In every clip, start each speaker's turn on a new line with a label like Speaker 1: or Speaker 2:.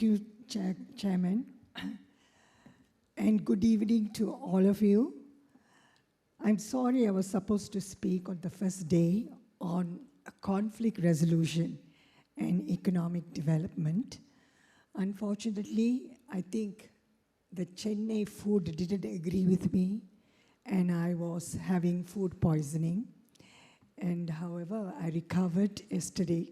Speaker 1: you, Chairman. And good evening to all of you. I'm sorry I was supposed to speak on the first day on conflict resolution and economic development. Unfortunately, I think the Chennai food didn't agree with me, and I was having food poisoning. And however, I recovered yesterday,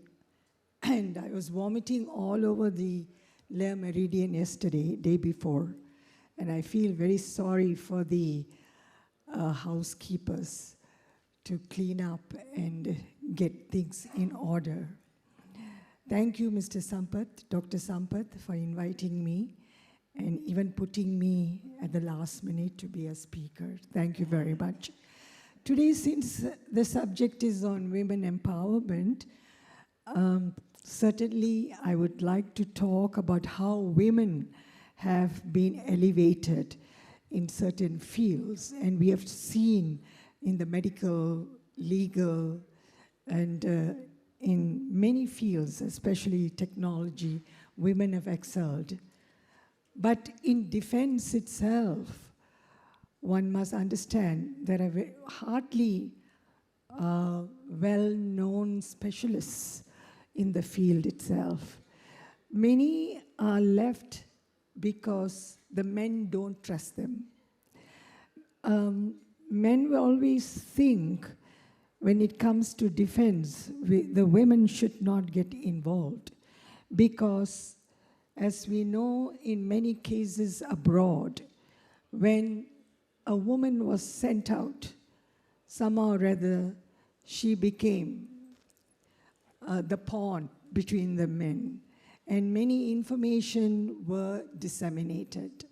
Speaker 1: and I was vomiting all over the Le Meridian yesterday, day before. And I feel very sorry for the housekeepers to clean up and get things in order. Thank you, Mr. Sampath, Dr. Sampath, for inviting me and even putting me at the last minute to be a speaker. Thank you very much. Today, since the subject is on women empowerment, certainly I would like to talk about how women have been elevated in certain fields. And we have seen in the medical, legal, and in many fields, especially technology, women have excelled. But in defense itself, one must understand there are hardly well-known specialists in the field itself. Many are left because the men don't trust them. Men will always think when it comes to defense, the women should not get involved because, as we know in many cases abroad, when a woman was sent out, somehow or other she became the pawn between the men, and many information were disseminated.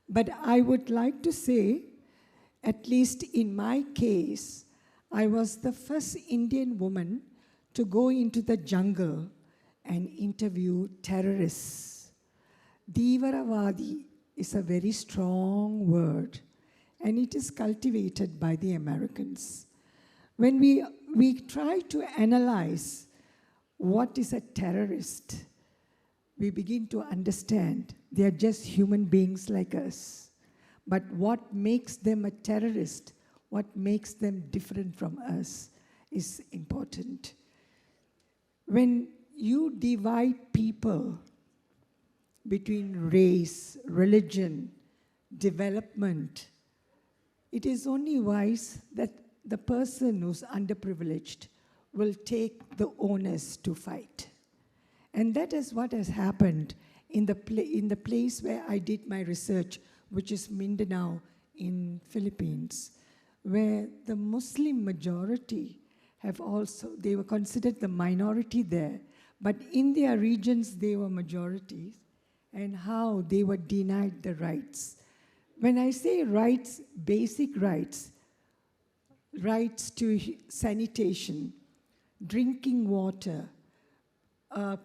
Speaker 1: But I would like to say, at least in my case, I was the first Indian woman to go into the jungle and interview terrorists. Devaravadi is a very strong word, and it is cultivated by the Americans. When we try to analyze what is a terrorist, we begin to understand they are just human beings like us. But what makes them a terrorist, what makes them different from us, is important. When you divide people between race, religion, development, it is only wise that the person who's underprivileged will take the onus to fight. And that is what has happened in the place where I did my research, which is Mindanao in Philippines, where the Muslim majority they were considered the minority there, but in their regions they were majorities, and how they were denied the rights. When I say rights, basic rights, rights to sanitation, drinking water,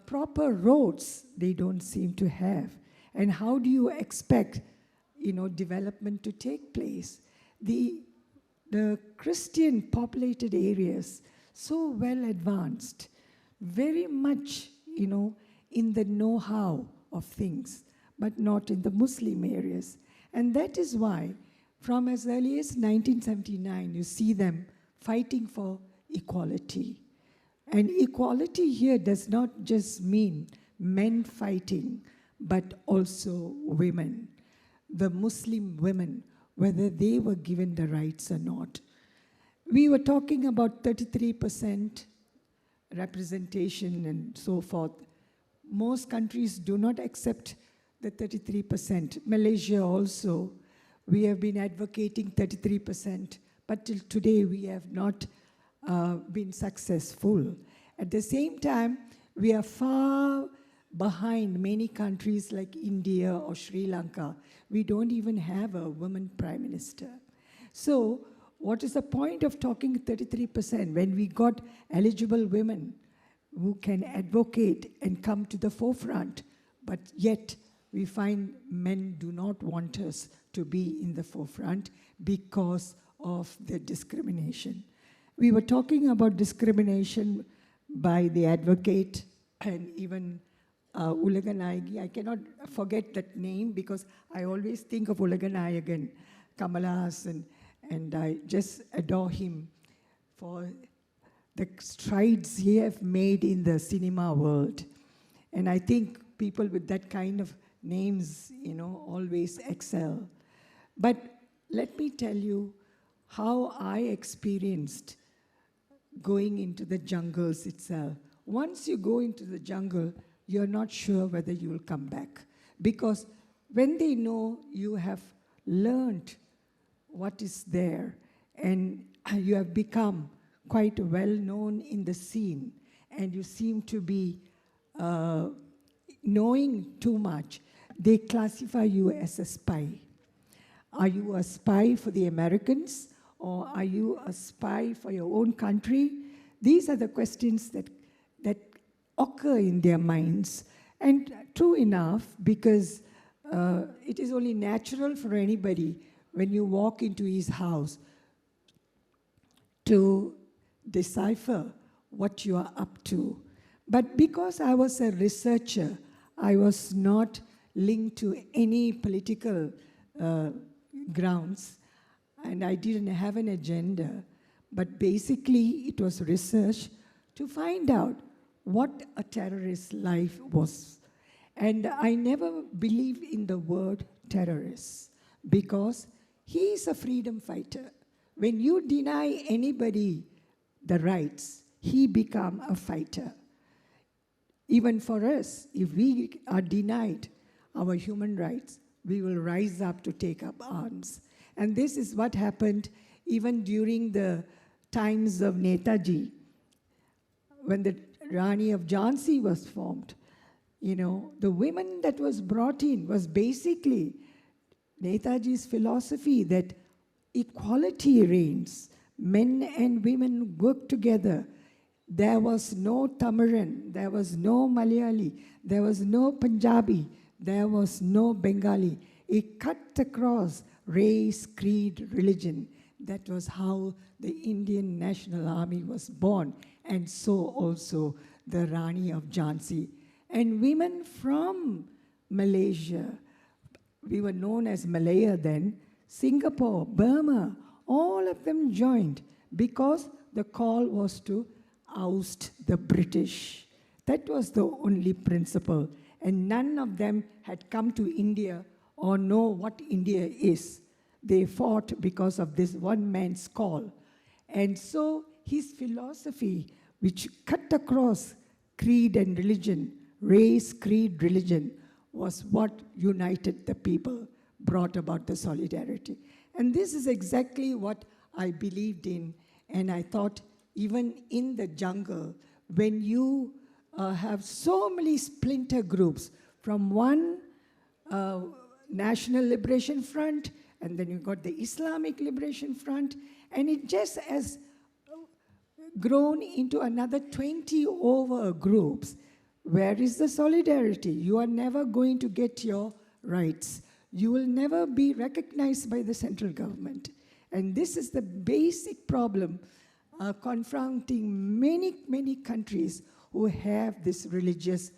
Speaker 1: proper roads, they don't seem to have. And how do you expect, development to take place? The Christian populated areas, so well advanced, very much, in the know-how of things, but not in the Muslim areas. And that is why, from as early as 1979, you see them fighting for equality. And equality here does not just mean men fighting, but also women, the Muslim women, whether they were given the rights or not. We were talking about 33% representation and so forth. Most countries do not accept the 33%. Malaysia also, we have been advocating 33%, but till today we have not been successful. At the same time, we are far behind many countries like India or Sri Lanka. We don't even have a woman prime minister. So what is the point of talking 33% when we got eligible women who can advocate and come to the forefront, but yet we find men do not want us to be in the forefront because of the discrimination. We were talking about discrimination by the advocate and even Ulaganayagi. I cannot forget that name because I always think of Ulaganayagan, Kamala Hassan, and I just adore him for the strides he have made in the cinema world. And I think people with that kind of names, always excel. But let me tell you how I experienced going into the jungles itself. Once you go into the jungle, you're not sure whether you will come back. Because when they know you have learned what is there and you have become quite well known in the scene and you seem to be knowing too much, they classify you as a spy. Are you a spy for the Americans, or are you a spy for your own country? These are the questions that occur in their minds. And true enough, because it is only natural for anybody when you walk into his house to decipher what you are up to. But because I was a researcher, I was not linked to any political grounds, and I didn't have an agenda. But basically, it was research to find out what a terrorist's life was. And I never believed in the word terrorist because he is a freedom fighter. When you deny anybody the rights, he becomes a fighter. Even for us, if we are denied our human rights, we will rise up to take up arms. And this is what happened even during the times of Netaji, when the Rani of Jhansi was formed. The women that was brought in was basically Netaji's philosophy that equality reigns. Men and women work together. There was no Tamiran, there was no Malayali, there was no Punjabi, there was no Bengali. It cut across race, creed, religion. That was how the Indian National Army was born, and so also the Rani of Jhansi. And women from Malaysia, we were known as Malaya then, Singapore, Burma, all of them joined because the call was to oust the British. That was the only principle. And none of them had come to India or know what India is. They fought because of this one man's call. And so his philosophy, which cut across creed and religion, race, creed, religion, was what united the people, brought about the solidarity. And this is exactly what I believed in. And I thought, even in the jungle, when you have so many splinter groups from one National Liberation Front, and then you got the Islamic Liberation Front, and it just has grown into another 20 over groups. Where is the solidarity? You are never going to get your rights. You will never be recognized by the central government. And this is the basic problem confronting many, many countries who have this religious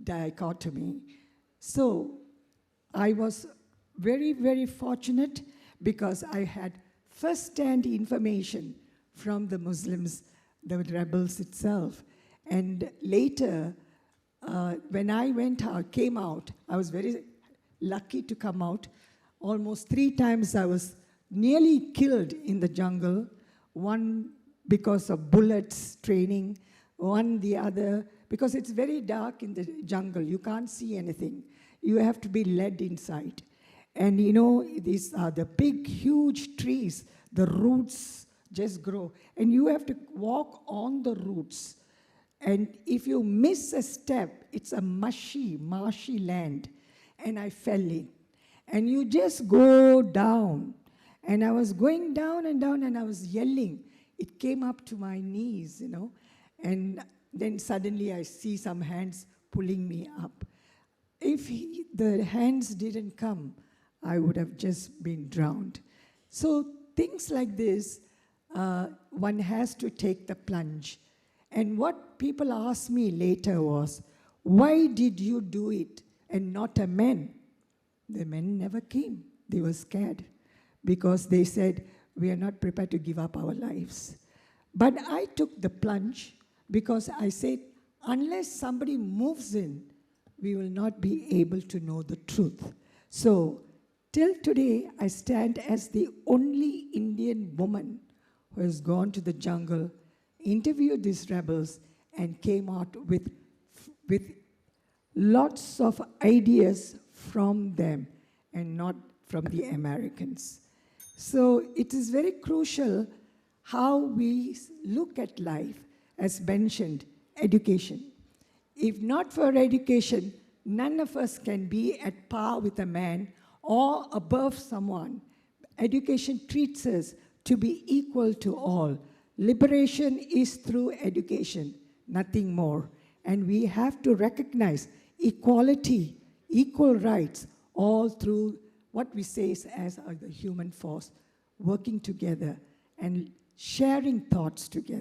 Speaker 1: dichotomy. So I was very, very fortunate because I had first-hand information from the Muslims, the rebels itself. And later, when I came out, I was very lucky to come out. Almost 3 times I was nearly killed in the jungle, one because of bullets training, one the other, because it's very dark in the jungle. You can't see anything. You have to be led inside. And these are the big, huge trees. The roots just grow. And you have to walk on the roots. And if you miss a step, it's a marshy land. And I fell in. And you just go down. And I was going down and down, and I was yelling. It came up to my knees, And then suddenly I see some hands pulling me up. If the hands didn't come, I would have just been drowned. So things like this, one has to take the plunge. And what people asked me later was, Why did you do it and not a man? The men never came. They were scared because they said, we are not prepared to give up our lives. But I took the plunge because I said, unless somebody moves in, we will not be able to know the truth. So, till today, I stand as the only Indian woman who has gone to the jungle, interviewed these rebels, and came out with lots of ideas from them and not from the Americans. So it is very crucial how we look at life, as mentioned, education. If not for education, none of us can be at par with a man or above someone. Education treats us to be equal to all. Liberation is through education, nothing more. And we have to recognize equality, equal rights, all through what we say as the human force, working together and sharing thoughts together.